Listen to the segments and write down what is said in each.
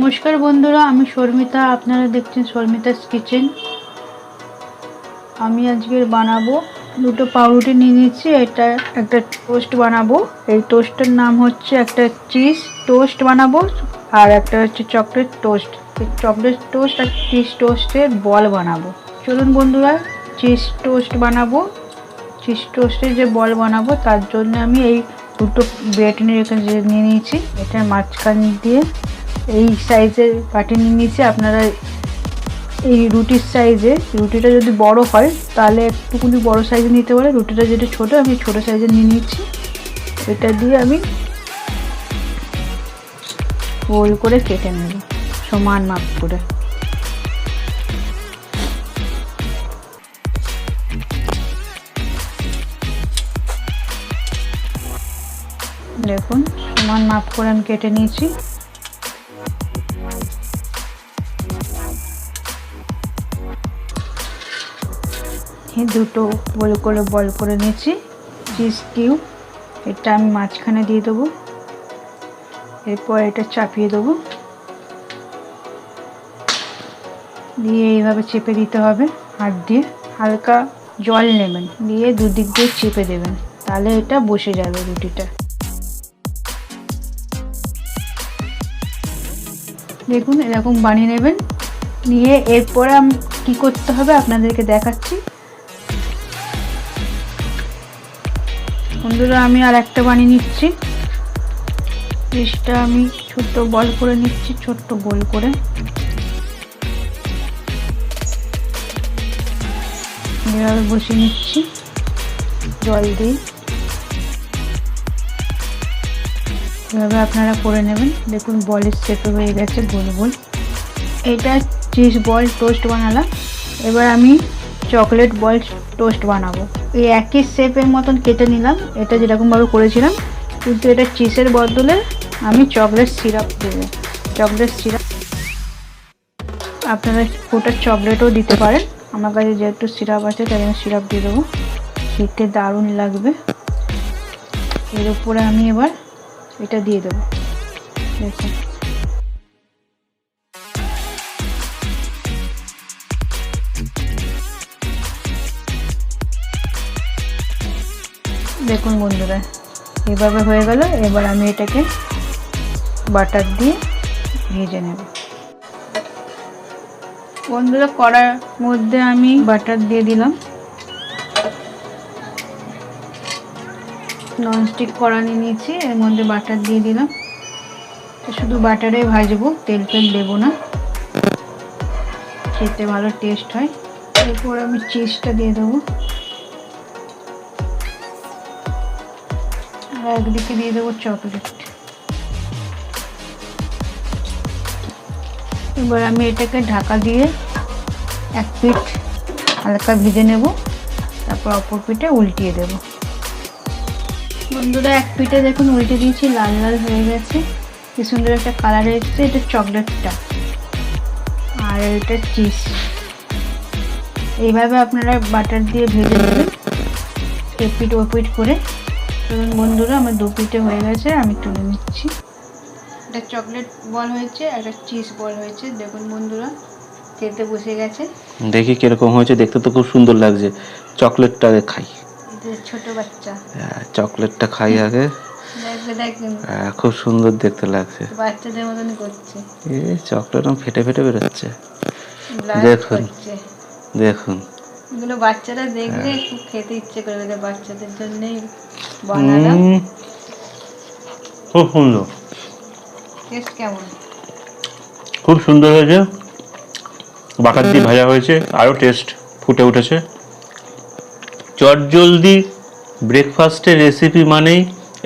নমস্কার বন্ধুরা, আমি শর্মিতা। আপনারা দেখছেন শর্মিতাস কিচেন। আমি আজকের বানাবো দুটো পাউরুটি নিয়ে নিচ্ছি। এটা একটা টোস্ট বানাবো। এই টোস্টের নাম হচ্ছে, একটা চিজ টোস্ট বানাবো আর একটা হচ্ছে চকলেট টোস্ট। এই চকলেট টোস্ট আর চিজ টোস্টের বল বানাবো। চলুন বন্ধুরা, চিজ টোস্ট বানাবো। চিজ টোস্টের যে বল বানাবো তার জন্য আমি এই দুটো ব্রেড নিয়ে নিয়েছি। এটা মাঝখান দিয়ে এই সাইজের বাটি নিয়ে নিয়েছি। আপনারা এই রুটির সাইজে, রুটিটা যদি বড় হয় তাহলে একটুকুনি বড় সাইজে নিতে পারে। রুটিটা যেটা ছোট, আমি ছোট সাইজে নিয়ে নিচ্ছি। এটা দিয়ে আমি গোল করে কেটে নেব, সমান মাপ করে। দেখুন, সমান মাপ করে আমি কেটে নিয়েছি। দুটো গোল করে বল করে নিয়েছি। চিজ কিউব এটা আমি মাঝখানে দিয়ে দেবো। এরপর এটা চাপিয়ে দেবো, দিয়ে এইভাবে চেপে দিতে হবে হাত দিয়ে। হালকা জল নেবেন, দিয়ে দুদিক দিয়ে চেপে দেবেন, তাহলে এটা বসে যাবে রুটিটা। দেখুন, এরকম বানিয়ে নেবেন। নিয়ে এরপরে আমি কী করতে হবে আপনাদেরকে দেখাচ্ছি। বন্ধুরা, আমি আর একটা বানিয়ে নিচ্ছি। পিসটা আমি ছোট্ট বল করে নিচ্ছি, ছোট্ট গোল করে। এভাবে বসিয়ে নিচ্ছি জল দিয়ে। এভাবে আপনারা করে নেবেন। দেখুন, বলের শেপে হয়ে গেছে গোল গোল। এটা চিজ বল টোস্ট বানালাম। এবার আমি চকলেট বল টোস্ট বানাবো। এই একই শেপের মতন কেটে নিলাম, এটা যেরকমভাবে করেছিলাম, কিন্তু এটা চিজের বদলে আমি চকলেট সিরাপ দেবো। চকলেট সিরাপ আপনারা গোটা চকলেটও দিতে পারেন। আমার কাছে যেহেতু সিরাপ আছে তাই জন্য সিরাপ দিয়ে দেবো। খেতে দারুণ লাগবে। এর উপরে আমি এবার এটা দিয়ে দেবো। দেখুন, দেখুন বন্ধুরা, এভাবে হয়ে গেল। এবার আমি এটাকে বাটার দিয়ে ভেজে নেব। বন্ধুরা, কড়ার মধ্যে আমি বাটার দিয়ে দিলাম। ননস্টিক কড়া নিয়ে নিয়েছি, এর মধ্যে বাটার দিয়ে দিলাম। শুধু বাটারে ভাজবো, তেল দেবো না, খেতে ভালো টেস্ট হয়। এরপর আমি চিজটা দিয়ে দেবো, আর একদিকে দিয়ে দেবো চকলেট। এবার আমি এটাকে ঢাকা দিয়ে এক পিঠ হালকা ভেজে নেব, তারপর অপর পিঠে উল্টিয়ে দেব। বন্ধুরা, এক পিঠে দেখুন উল্টে দিয়েছি, লাল লাল হয়ে গেছে, কি সুন্দর একটা কালার এসেছে। এটা চকলেটটা আর এটা চিজ। এইভাবে আপনারা বাটার দিয়ে ভেজে নেবেন, এক পিঠ ও পিঠ করে। ধরুন বন্ধুরা, আমার দু পিঠে হয়ে গেছে, আমি তুলে নিচ্ছি। একটা চকলেট বল হয়েছে, একটা চিজ বল হয়েছে। দেখুন বন্ধুরা, খেতে বসে গেছে। দেখি কিরকম হয়েছে। দেখতে তো খুব সুন্দর লাগছে। চকলেটটা খাই, ছোট বাচ্চা চকলেটটা খাই আগে। দেখুন, খুব সুন্দর দেখতে লাগছে, বাচ্চাদের মতন করছে। চকলেট ফেটে ফেটে বেরোচ্ছে। দেখুন দেখুন, এগুলো বাচ্চারা দেখলে খুব খেতে ইচ্ছে করবে। বাচ্চাদের জন্যই বানালাম। খুব সুন্দর, টেস্ট কেমন? খুব সুন্দর হয়েছে। বাটার দিয়ে ভাজা হয়েছে, আরও টেস্ট ফুটে উঠেছে। চটজলদি ব্রেকফাস্টের রেসিপি মানেই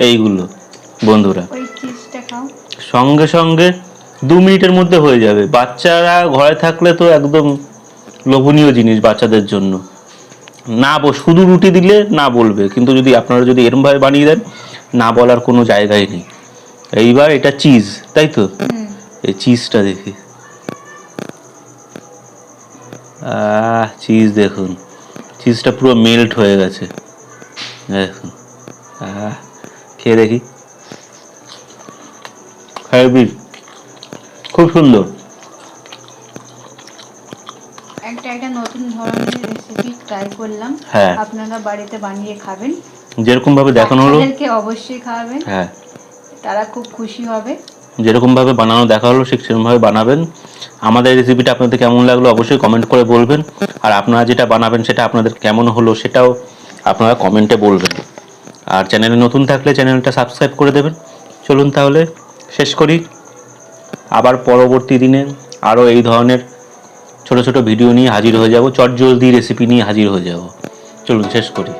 এইগুলো বন্ধুরা। ওই চিজটা খাও, সঙ্গে সঙ্গে 2 মিনিটের মধ্যে হয়ে যাবে। বাচ্চারা ঘরে থাকলে তো একদম লোভনীয় জিনিস বাচ্চাদের জন্য। না শুধু রুটি দিলে না বলবে, কিন্তু যদি আপনারা যদি এরমভাবে বানিয়ে দেন, না বলার কোনো জায়গাই নেই। এইবার এটা চিজ, তাই তো? এই চিজটা দেখি, চিজ দেখুন, চিজটা পুরো মেল্ট হয়ে গেছে। দেখুন, খেয়ে দেখি। হেভি, খুব সুন্দর। একটা নতুন ধরনের রেসিপি ট্রাই করলাম। হ্যাঁ, আপনারা বাড়িতে বানিয়ে খাবেন, যেরকম ভাবে দেখানো হলো, বাচ্চাদেরকে অবশ্যই খাওয়াবেন, হ্যাঁ তারা খুব খুশি হবে। যেরকম ভাবে বানানো দেখা হলো ঠিক সেরকম ভাবে বানাবেন। আমাদের রেসিপিটা আপনাদের কেমন লাগলো অবশ্যই কমেন্ট করে বলবেন, আর আপনারা যেটা বানাবেন সেটা আপনাদের কেমন হলো সেটাও আপনারা কমেন্টে বলবেন। আর চ্যানেলে নতুন থাকলে চ্যানেলটা সাবস্ক্রাইব করে দেবেন। চলুন তাহলে শেষ করি। আবার পরবর্তী দিনে আরও এই ধরনের ছোট ছোট ভিডিও নিয়ে হাজির হয়ে যাব, চটজলদি রেসিপি নিয়ে হাজির হয়ে যাব। চলুন শেষ করি।